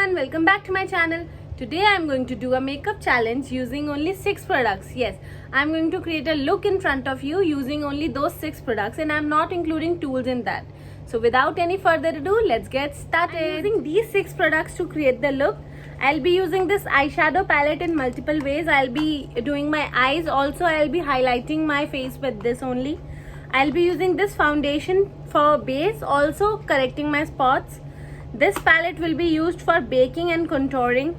everyone, welcome back to my channel. Today I am going to do a makeup challenge using only 6 products. Yes, I am going to create a look in front of you using only those 6 products, and I am not including tools in that. So without any further ado, let's get started. I am using these 6 products to create the look. I'll be using this eyeshadow palette in multiple ways. I'll be doing my eyes, also I'll be highlighting my face with this only. I'll be using this foundation for base, also correcting my spots. This palette will be used for baking and contouring.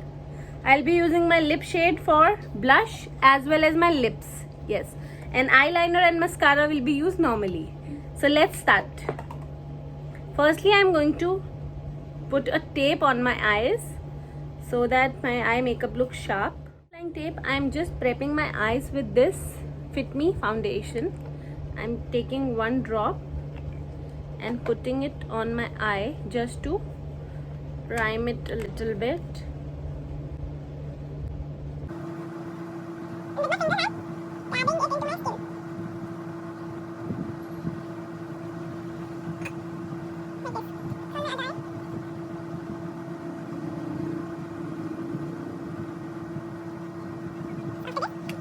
I'll be using my lip shade for blush as well as my lips. Yes, and eyeliner and mascara will be used normally. So let's start. Firstly, I'm going to put a tape on my eyes so that my eye makeup looks sharp. Applying tape, I'm just prepping my eyes with this Fit Me foundation. I'm taking one drop and putting it on my eye just to prime it a little bit.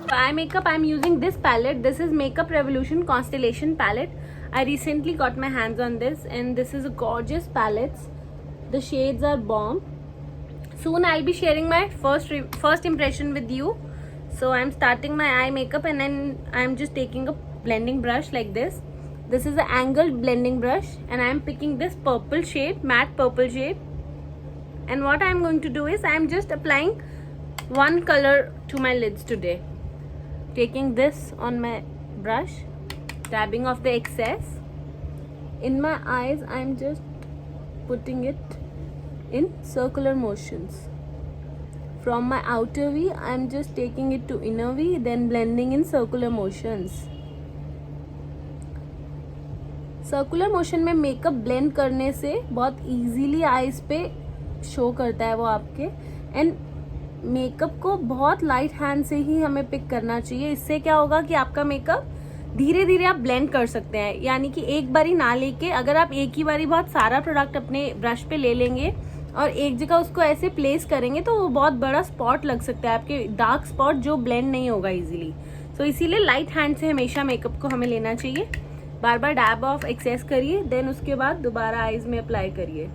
For eye makeup, I'm using this palette. This is Makeup Revolution Constellation palette. I recently got my hands on this, and this is a gorgeous palette. The shades are bomb. Soon I'll be sharing my first impression with you. So I'm starting my eye makeup, and then I'm just taking a blending brush like this. This is an angled blending brush, and I'm picking this purple shade, matte purple shade. And what I'm going to do is I'm just applying one color to my lids today. Taking this on my brush, dabbing off the excess. In my eyes, I'm just putting it in circular motions. From my outer V, I'm just taking it to inner V, then blending in circular motions. Circular motion में makeup blend करने से बहुत easily eyes पे show करता है वो आपके, and makeup को बहुत लाइट हैंड से ही हमें पिक करना चाहिए. इससे क्या होगा कि आपका मेकअप धीरे धीरे आप ब्लेंड कर सकते हैं. यानी कि एक बारी ना लेके, अगर आप एक ही बारी बहुत सारा प्रोडक्ट अपने ब्रश पे ले लेंगे और एक जगह उसको ऐसे प्लेस करेंगे तो वो बहुत बड़ा स्पॉट लग सकता है, आपके डार्क स्पॉट जो ब्लेंड नहीं होगा इजीली. सो इसीलिए लाइट हैंड से हमेशा मेकअप को हमें लेना चाहिए. बार बार डैब ऑफ एक्सेस करिए, देन उसके बाद दोबारा आईज में अप्लाई करिए.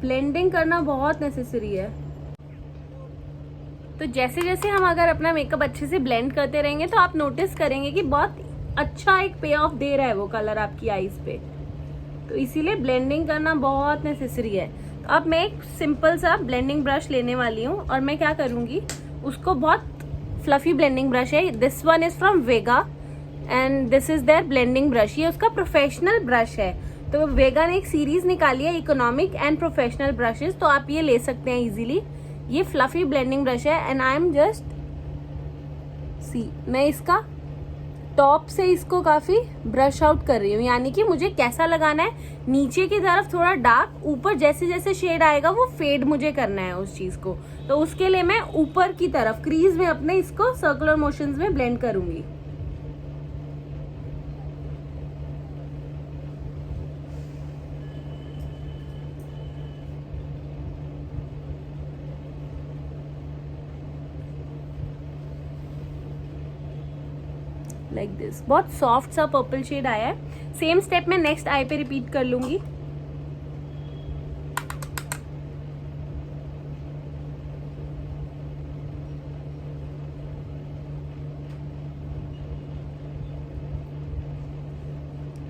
ब्लेंडिंग करना बहुत नेसेसरी है. तो जैसे जैसे हम अगर अपना मेकअप अच्छे से ब्लेंड करते रहेंगे तो आप नोटिस करेंगे कि बहुत अच्छा एक पे ऑफ दे रहा है वो कलर आपकी आईज पे. तो इसीलिए ब्लेंडिंग करना बहुत नेसेसरी है. तो अब मैं एक सिंपल सा ब्लेंडिंग ब्रश लेने वाली हूँ, और मैं क्या करूँगी, उसको बहुत फ्लफी ब्लेंडिंग ब्रश है. This one is from Vega and this is their blending brush. ये उसका प्रोफेशनल ब्रश है. तो वेगा ने एक सीरीज निकाली है इकोनॉमिक एंड प्रोफेशनल ब्रशेस, तो आप ये ले सकते हैं इजीली. ये फ्लफी ब्लेंडिंग ब्रश है, एंड आई एम जस्ट मैं इसका टॉप से इसको काफी ब्रश आउट कर रही हूँ. यानी कि मुझे कैसा लगाना है, नीचे की तरफ थोड़ा डार्क, ऊपर जैसे जैसे शेड आएगा वो फेड मुझे करना है उस चीज को. तो उसके लिए मैं ऊपर की तरफ क्रीज में अपने इसको सर्कुलर मोशंस में ब्लेंड करूंगी. Like this. बहुत सॉफ्ट सा पर्पल शेड आया है. सेम स्टेप में नेक्स्ट आई पे रिपीट कर लूंगी.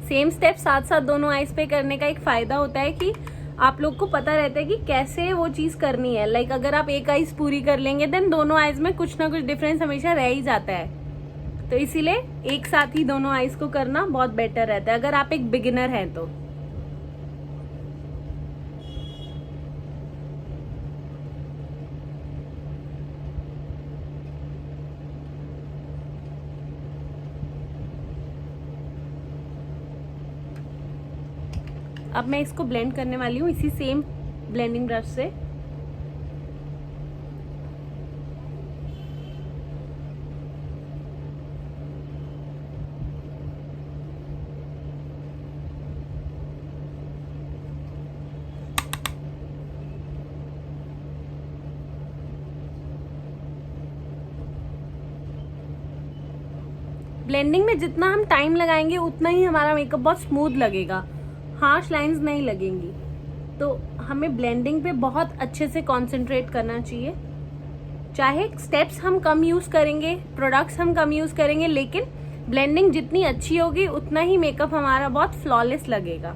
सेम स्टेप साथ साथ दोनों आईज पे करने का एक फायदा होता है कि आप लोग को पता रहता है कि कैसे वो चीज करनी है. लाइक अगर आप एक आईज पूरी कर लेंगे देन दोनों आईज में कुछ ना कुछ डिफरेंस हमेशा रह ही जाता है. तो इसीलिए एक साथ ही दोनों आईज को करना बहुत बेटर रहता है अगर आप एक बिगिनर हैं तो. अब मैं इसको ब्लेंड करने वाली हूँ इसी सेम ब्लेंडिंग ब्रश से. ब्लेंडिंग में जितना हम टाइम लगाएंगे उतना ही हमारा मेकअप बहुत स्मूथ लगेगा, हार्श लाइंस नहीं लगेंगी। तो हमें ब्लेंडिंग पे बहुत अच्छे से कॉन्सेंट्रेट करना चाहिए। चाहे स्टेप्स हम कम यूज़ करेंगे, प्रोडक्ट्स हम कम यूज़ करेंगे, लेकिन ब्लेंडिंग जितनी अच्छी होगी उतना ही मेकअप हमारा बहुत फ्लॉलेस लगेगा।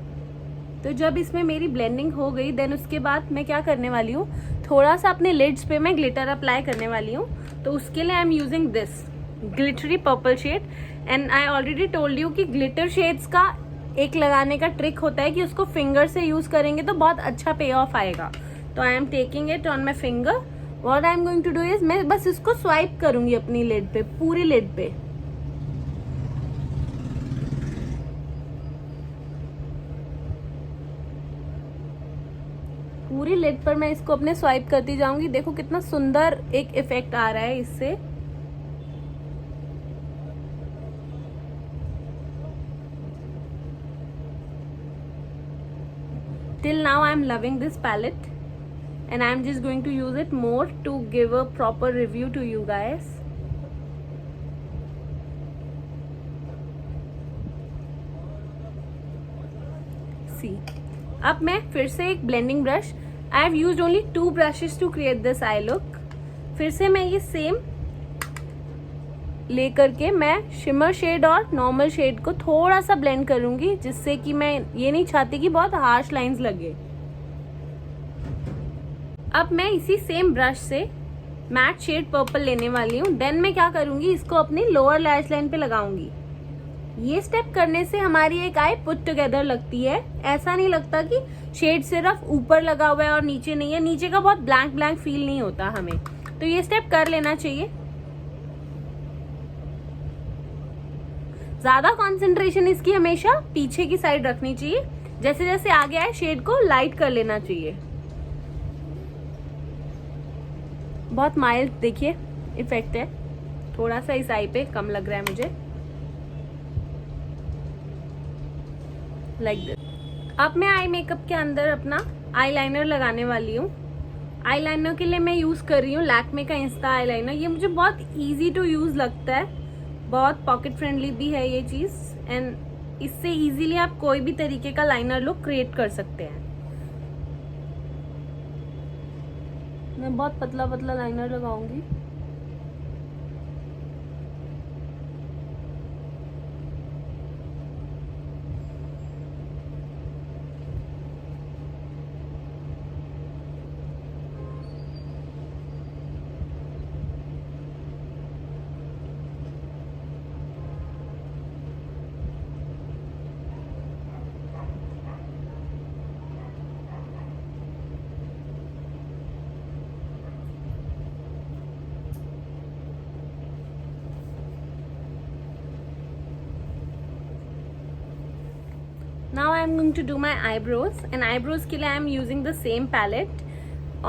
तो जब इसमें मेरी ब्लेंडिंग हो गई, देन उसके बाद मैं क्या करने वाली हूँ, थोड़ा सा अपने लिड्स पे मैं ग्लिटर अप्लाई करने वाली हूँ। तो उसके लिए I am using this glittery purple shade. And I already told you कि ग्लिटर शेड्स का एक लगाने का ट्रिक होता है कि उसको फिंगर से यूज करेंगे तो बहुत अच्छा पे ऑफ आएगा। तो I am taking it on my finger. What I am going to do is, मैं बस इसको स्वाइप करूंगी अपनी लिड पे, पूरी लिड पे। पूरी लिड पर मैं इसको अपने स्वाइप करती जाऊंगी। देखो कितना सुंदर एक इफेक्ट आ रहा है इससे। Till now I am loving this palette and I am just going to use it more to give a proper review to you guys. See, अब मैं फिर से एक blending brush, I have used only 2 brushes to create this eye look. फिर से मैं ये same लेकर के मैं शिमर शेड और नॉर्मल शेड को थोड़ा सा ब्लेंड करूंगी, जिससे कि मैं ये नहीं चाहती कि बहुत हार्श लाइंस लगे। अब मैं इसी सेम ब्रश से मैट शेड पर्पल लेने वाली हूँ। देन मैं क्या करूंगी, इसको अपनी लोअर लैश लाइन पे लगाऊंगी। ये स्टेप करने से हमारी एक आई पुट टुगेदर लगती है। ऐसा नहीं लगता कि शेड सिर्फ ऊपर लगा हुआ है और नीचे नहीं है, नीचे का बहुत ब्लैंक ब्लैंक फील नहीं होता हमें। तो ये स्टेप कर लेना चाहिए। ज्यादा कंसंट्रेशन इसकी हमेशा पीछे की साइड रखनी चाहिए। जैसे जैसे आगे आए शेड को लाइट कर लेना चाहिए। बहुत माइल्ड देखिए इफेक्ट है, थोड़ा सा इस आई पे कम लग रहा है मुझे, लाइक दिस। अब मैं आई मेकअप के अंदर अपना आईलाइनर लगाने वाली हूँ। आईलाइनर के लिए मैं यूज कर रही हूँ लैक्मे का इंस्टा आईलाइनर। ये मुझे बहुत इजी टू यूज लगता है, बहुत पॉकेट फ्रेंडली भी है ये चीज। एंड इससे इजीली आप कोई भी तरीके का लाइनर लुक क्रिएट कर सकते हैं। मैं बहुत पतला पतला लाइनर लगाऊंगी। Now I am going to do my eyebrows, and eyebrows के लिए I am using the same palette.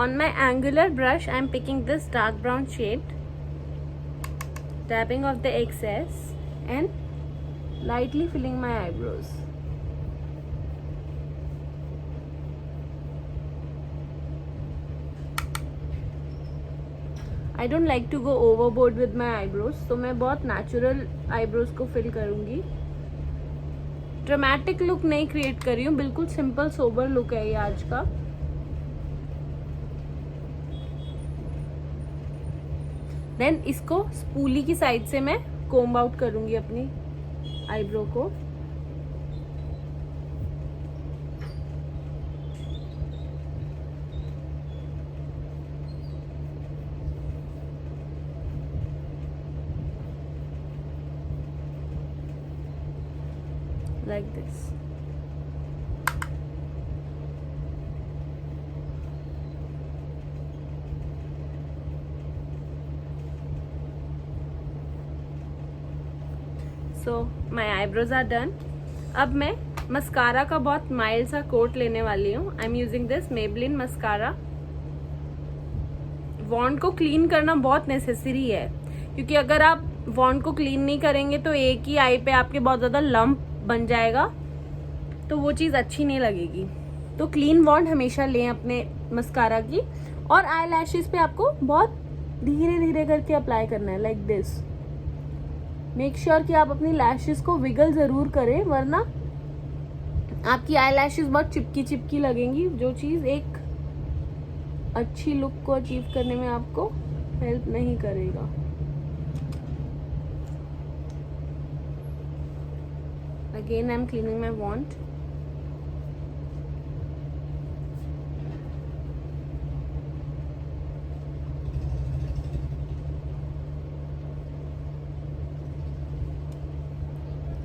On my angular brush I am picking this dark brown shade, tapping off the excess and lightly filling my eyebrows. I don't like to go overboard with my eyebrows, तो मैं बहुत natural eyebrows को fill करूँगी। Dramatic look नहीं create कर रही हूँ, बिल्कुल सिंपल सोबर लुक है ये आज का। देन इसको स्पूली की साइड से मैं कोम्ब आउट करूंगी अपनी आईब्रो को। Like this. So my eyebrows are done. अब मैं मस्कारा का बहुत माइल्ड सा कोट लेने वाली हूँ। I am using this Maybelline mascara. Wand को क्लीन करना बहुत नेसेसरी है, क्योंकि अगर आप वॉन्ड को क्लीन नहीं करेंगे तो एक ही आई पे आपके बहुत ज्यादा लंप बन जाएगा, तो वो चीज़ अच्छी नहीं लगेगी। तो क्लीन वॉन्ड हमेशा लें अपने मस्कारा की। और आई लैशेस पे आपको बहुत धीरे धीरे करके अप्लाई करना है, लाइक दिस। मेक श्योर कि आप अपनी लैशेस को विगल ज़रूर करें, वरना आपकी आई लैशेस बहुत चिपकी चिपकी लगेंगी, जो चीज़ एक अच्छी लुक को अचीव करने में आपको हेल्प नहीं करेगा। Again I am cleaning my wand.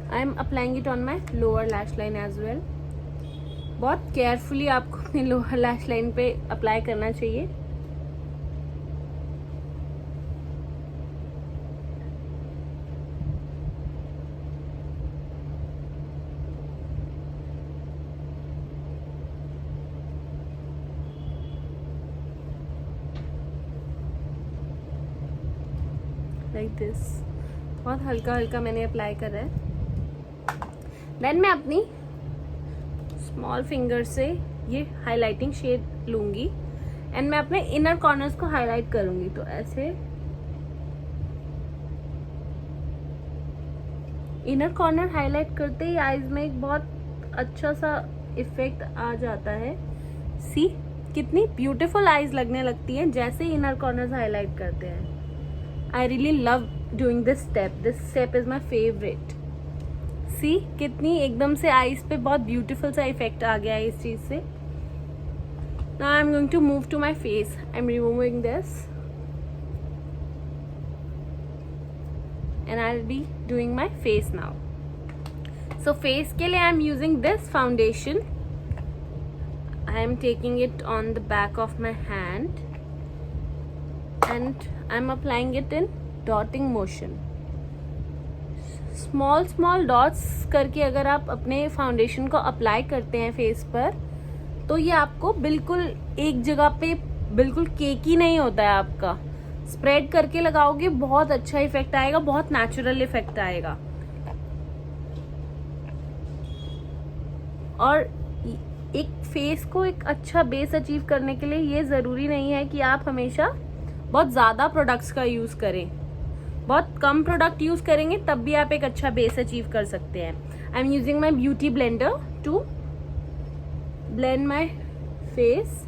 I am applying it on my lower lash line as well. बहुत केयरफुली आपको अपनी लोअर लैश लाइन पे अप्लाई करना चाहिए। लाइक दिस, बहुत हल्का हल्का मैंने अप्लाई करा है। देन मैं अपनी स्मॉल फिंगर से ये हाइलाइटिंग शेड लूंगी एंड मैं अपने इनर कॉर्नर्स को हाईलाइट करूंगी। तो ऐसे इनर कॉर्नर हाईलाइट करते ही आईज में एक बहुत अच्छा सा इफेक्ट आ जाता है। सी कितनी ब्यूटीफुल आईज लगने लगती हैं जैसे ही इनर कॉर्नर्स हाईलाइट करते हैं। I really love doing this step is my favourite. See कितनी एकदम से आईज पे बहुत ब्यूटीफुल सा इफेक्ट आ गया है इस चीज से। Now I am going to move to my face. I am removing this and I will be doing my face now. So face के लिए I am using this foundation. I am taking it on the back of my hand and I am applying it in dotting motion. Small dots करके अगर आप अपने foundation को apply करते हैं face पर, तो ये आपको बिल्कुल एक जगह पे बिल्कुल केकी नहीं होता है आपका। स्प्रेड करके लगाओगे बहुत अच्छा इफेक्ट आएगा, बहुत नेचुरल इफेक्ट आएगा। और एक फेस को एक अच्छा बेस अचीव करने के लिए ये ज़रूरी नहीं है कि आप हमेशा बहुत ज़्यादा प्रोडक्ट्स का यूज़ करें। बहुत कम प्रोडक्ट यूज करेंगे तब भी आप एक अच्छा बेस अचीव कर सकते हैं। I am using my beauty blender to blend my face.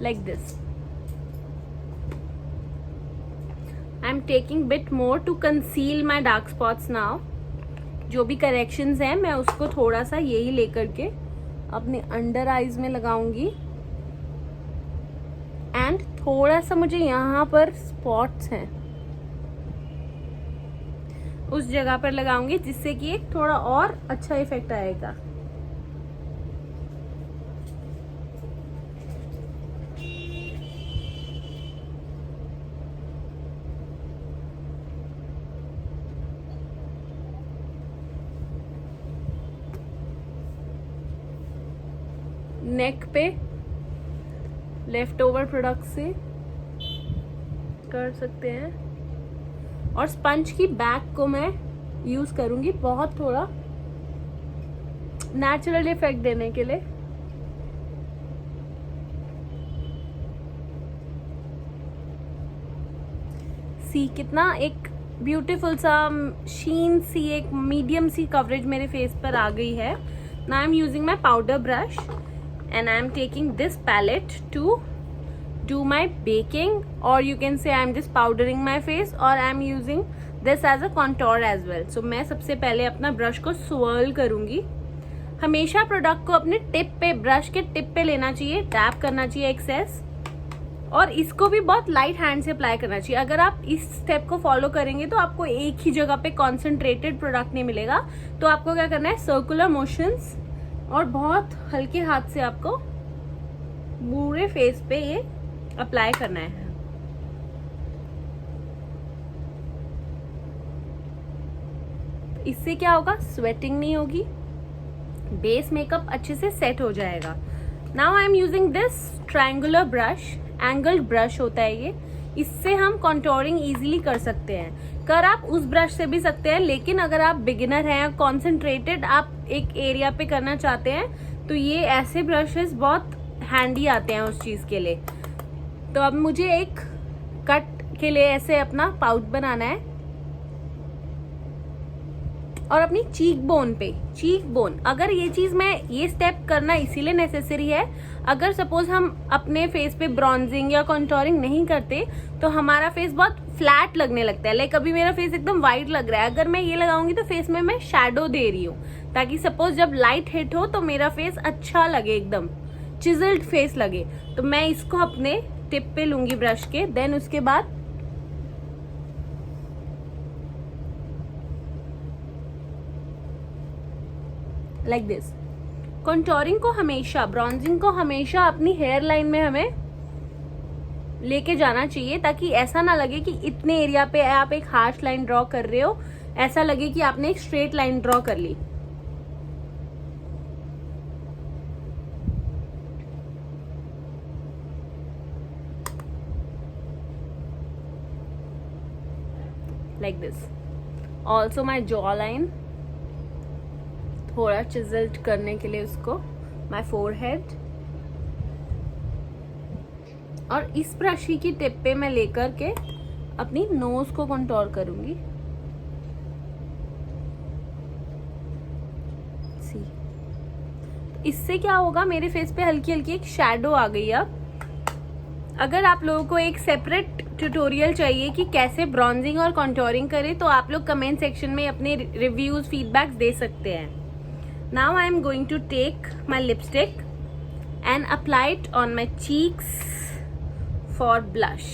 Like this. I'm taking bit more to conceal my dark spots now. जो भी करेक्शंस हैं मैं उसको थोड़ा सा यही लेकर के अपने अंडर आईज में लगाऊंगी एंड थोड़ा सा मुझे यहाँ पर स्पॉट्स हैं उस जगह पर लगाऊंगी, जिससे कि एक थोड़ा और अच्छा इफेक्ट आएगा। नेक पे लेफ्ट ओवर प्रोडक्ट से कर सकते हैं और स्पंज की बैक को मैं यूज करूंगी बहुत थोड़ा नेचुरल इफेक्ट देने के लिए। सी कितना एक ब्यूटीफुल सा शीन सी एक मीडियम सी कवरेज मेरे फेस पर आ गई है। Now I am using my powder brush and I am taking this palette to do my baking, or you can say I am just powdering my face, or I am using this as a contour as well. So मैं सबसे पहले अपना brush को swirl करूंगी। हमेशा product को अपने tip पे, ब्रश के टिप पे लेना चाहिए, टैप करना चाहिए एक्सेस, और इसको भी बहुत लाइट हैंड से अप्लाई करना चाहिए। अगर आप इस स्टेप को फॉलो करेंगे तो आपको एक ही जगह पे कॉन्सेंट्रेटेड प्रोडक्ट नहीं मिलेगा। तो आपको क्या करना है, सर्कुलर मोशंस और बहुत हल्के हाथ से आपको पूरे फेस पे ये अप्लाई करना है। इससे क्या होगा, स्वेटिंग नहीं होगी, बेस मेकअप अच्छे से सेट हो जाएगा। Now I am using this triangular brush, angled brush होता है ये, इससे हम कॉन्टोरिंग इजीली कर सकते हैं। कर आप उस ब्रश से भी सकते हैं, लेकिन अगर आप बिगिनर हैं, कॉन्सेंट्रेटेड आप एक एरिया पे करना चाहते हैं, तो ये ऐसे ब्रशेस बहुत हैंडी आते हैं उस चीज के लिए। तो अब मुझे एक कट के लिए ऐसे अपना पाउच बनाना है, और अपनी चीक बोन पे, चीक बोन, अगर ये चीज मैं ये स्टेप करना इसीलिए नेसेसरी है, अगर सपोज हम अपने फेस पे ब्रॉन्जिंग या कॉन्टोरिंग नहीं करते तो हमारा फेस बहुत फ्लैट लगने लगता है। लाइक अभी मेरा फेस एकदम वाइट लग रहा है, अगर मैं ये लगाऊंगी तो फेस में मैं शैडो दे रही हूँ, ताकि सपोज जब लाइट हिट हो तो मेरा फेस अच्छा लगे, एकदम चिजल्ड फेस लगे। तो मैं इसको अपने टिप पे लूंगी ब्रश के, देन उसके बाद लाइक दिस। कॉन्टोरिंग को हमेशा, ब्रॉन्जिंग को हमेशा अपनी हेयर लाइन में हमें लेके जाना चाहिए, ताकि ऐसा ना लगे कि इतने एरिया पे आप एक हार्श लाइन ड्रॉ कर रहे हो, ऐसा लगे कि आपने एक स्ट्रेट लाइन ड्रॉ कर ली। Like this. Also my jawline, थोड़ा चिजल्ड करने के लिए उसको, माई फोरहेड, और इस ब्रश की टिप पे मैं लेकर के अपनी नोज को कंटोर करूंगी। सी, इससे क्या होगा, मेरे फेस पे हल्की हल्की एक शैडो आ गई। अब अगर आप लोगों को एक सेपरेट ट्यूटोरियल चाहिए कि कैसे ब्रॉन्जिंग और कंटोरिंग करें, तो आप लोग कमेंट सेक्शन में अपने रिव्यूज, फीडबैक्स दे सकते हैं। Now I am going to take my lipstick and apply it on my cheeks for blush.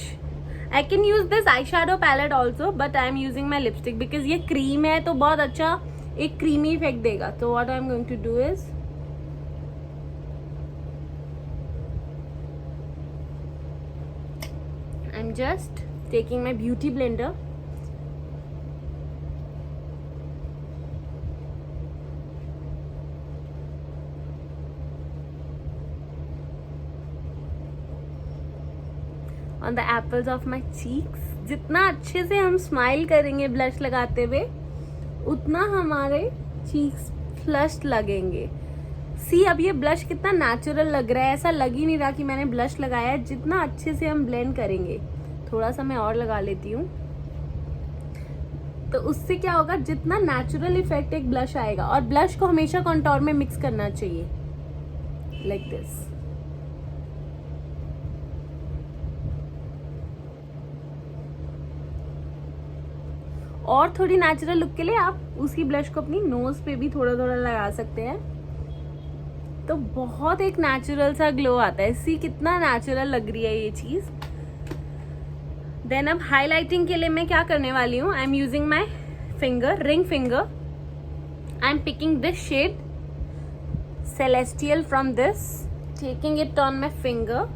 I can use this eyeshadow palette also, but I am using my lipstick because ये cream है तो बहुत अच्छा एक creamy effect देगा। तो what I am going to do is I am just taking my beauty blender on the apples of my cheeks। जितना अच्छे से हम स्माइल करेंगे ब्लश लगाते हुए, उतना हमारे चीक्स फ्लश्ड लगेंगे। सी, अब ये ब्लश कितना नेचुरल लग रहा है, ऐसा लग ही नहीं रहा कि मैंने ब्लश लगाया है। जितना अच्छे से हम ब्लेंड करेंगे, थोड़ा सा मैं और लगा लेती हूँ, तो उससे क्या होगा, जितना नेचुरल इफेक्ट एक ब्लश आएगा। और ब्लश को हमेशा कंटोर में मिक्स करना चाहिए, लाइक दिस। और थोड़ी नेचुरल लुक के लिए आप उसी ब्लश को अपनी नोज पे भी थोड़ा थोड़ा लगा सकते हैं, तो बहुत एक नेचुरल सा ग्लो आता है। सी, कितना नेचुरल लग रही है ये चीज। देन अब हाईलाइटिंग के लिए मैं क्या करने वाली हूँ, I am using my finger, ring finger. I am picking this shade celestial from this, taking it on my finger,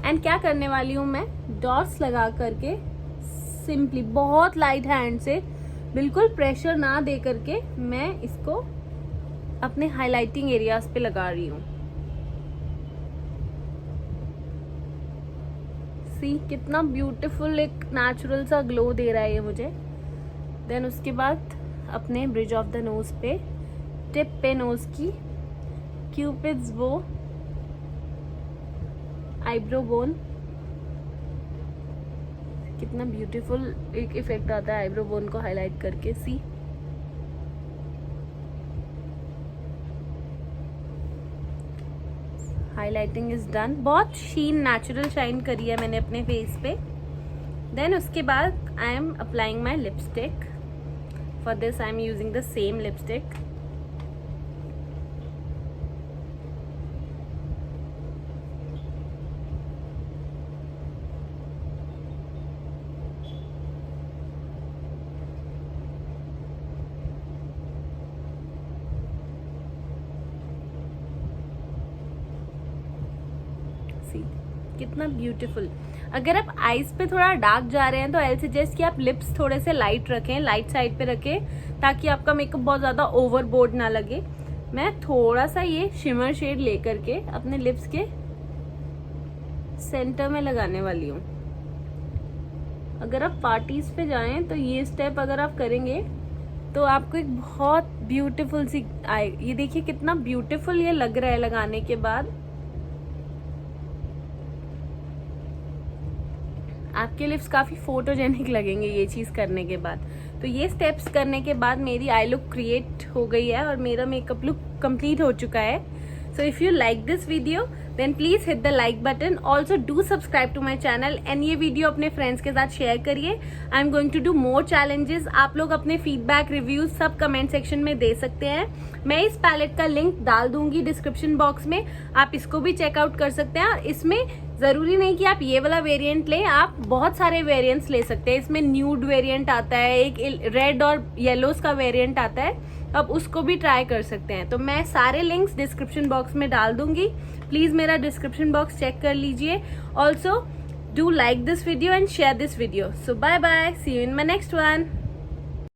and क्या करने वाली हूँ मैं, डॉट्स लगा करके सिंपली, बहुत लाइट हैंड से, बिल्कुल प्रेशर ना दे करके मैं इसको अपने हाइलाइटिंग एरियाज पे लगा रही हूँ। सी, कितना ब्यूटीफुल एक नेचुरल सा ग्लो दे रहा है ये मुझे। देन उसके बाद अपने ब्रिज ऑफ द नोज पे, टिप पे नोज की, क्यूपिड्स बो, आईब्रो बोन, कितना ब्यूटीफुल एक इफेक्ट आता है आईब्रो बोन को हाईलाइट करके। सी, हाईलाइटिंग इज डन। बहुत शीन, नेचुरल शाइन करी है मैंने अपने फेस पे। देन उसके बाद आई am applying my lipstick. For this I am using the same lipstick. कितना ब्यूटीफुल। अगर आप आईज पे थोड़ा डार्क जा रहे हैं तो आई सजेस्ट कि आप लिप्स थोड़े से लाइट रखें, लाइट साइड पे रखें, ताकि आपका मेकअप बहुत ज़्यादा ओवरबोर्ड ना लगे। मैं थोड़ा सा ये शिमर शेड लेकर के अपने लिप्स के सेंटर में लगाने वाली हूँ। अगर आप पार्टीज पे जाएं तो ये स्टेप अगर आप करेंगे तो आपको एक बहुत ब्यूटीफुल सी आए। ये देखिए कितना ब्यूटीफुल ये लग रहा है लगाने के बाद। आपके लिप्स काफी फोटोजेनिक लगेंगे ये चीज करने के बाद। तो ये स्टेप्स करने के बाद मेरी आई लुक क्रिएट हो गई है और मेरा मेकअप लुक कंप्लीट हो चुका है। So if you like this video then please hit the like button. Also do subscribe to my channel and ये वीडियो अपने फ्रेंड्स के साथ शेयर करिए। I am going to do more challenges. आप लोग अपने फीडबैक रिव्यूज सब comment section में दे सकते हैं। मैं इस पैलेट का लिंक डाल दूंगी डिस्क्रिप्शन बॉक्स में, आप इसको भी चेकआउट कर सकते हैं। और इसमें जरूरी नहीं कि आप ये वाला वेरिएंट लें, आप बहुत सारे वेरिएंट्स ले सकते हैं। इसमें न्यूड वेरिएंट आता है, एक रेड और येलोस का वेरिएंट आता है, आप उसको भी ट्राई कर सकते हैं। तो मैं सारे लिंक्स डिस्क्रिप्शन बॉक्स में डाल दूंगी, प्लीज मेरा डिस्क्रिप्शन बॉक्स चेक कर लीजिए। Also do like this video and share this video. So bye bye, see you in my next one.